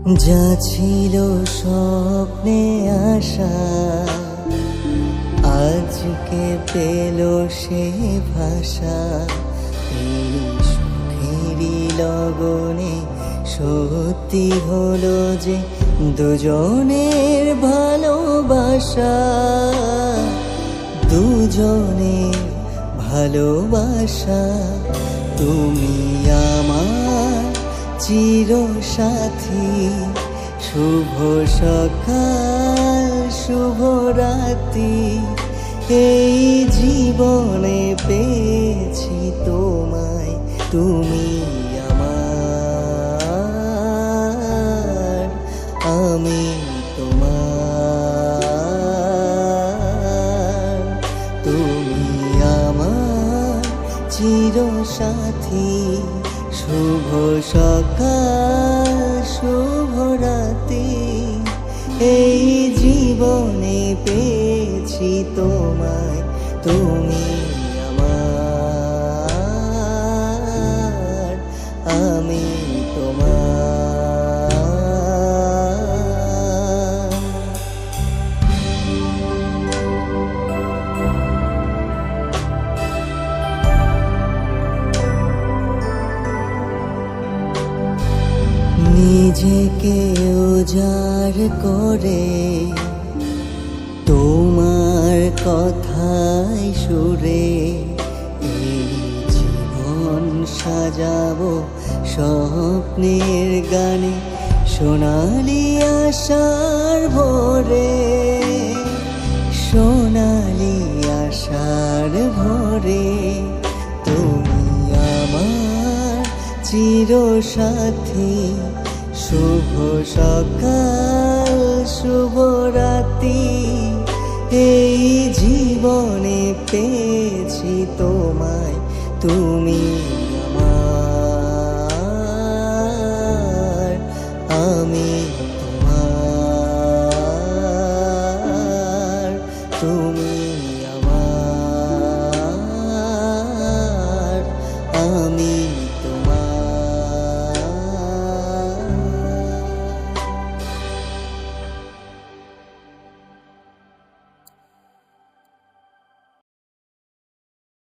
যা ছিল স্বপ্নে আশা, আজকে পেল সে ভাষা। এই সুখেরই লগনে সত্যি হলো যে দুজনের ভালোবাসা, দুজনের ভালোবাসা। তুমি আমার চিরসাথী, শুভ সকাল শুভ রাতি। এই জীবনে পেয়েছি তোমায়, তুমি আমার, আমি তোমার। তুমি আমার চিরসাথী, শুভ সকাল শুভ রাতি। এই জীবনে পেয়েছি তোমায়, তুমি আমার, আমি তোমার। নিজেকে উজাড় করে তোমার কথায় সুরে এই জীবন সাজাবো স্বপ্নের গানে, সোনালি আশার ভোরে, সোনালি আশার ভোরে। তুমি আমার চিরসাথী, শুভ সকাল শুভ রাতি। এই জীবনে পেয়েছি তোমায়, তুমি আমার, আমি তোমার। তুমি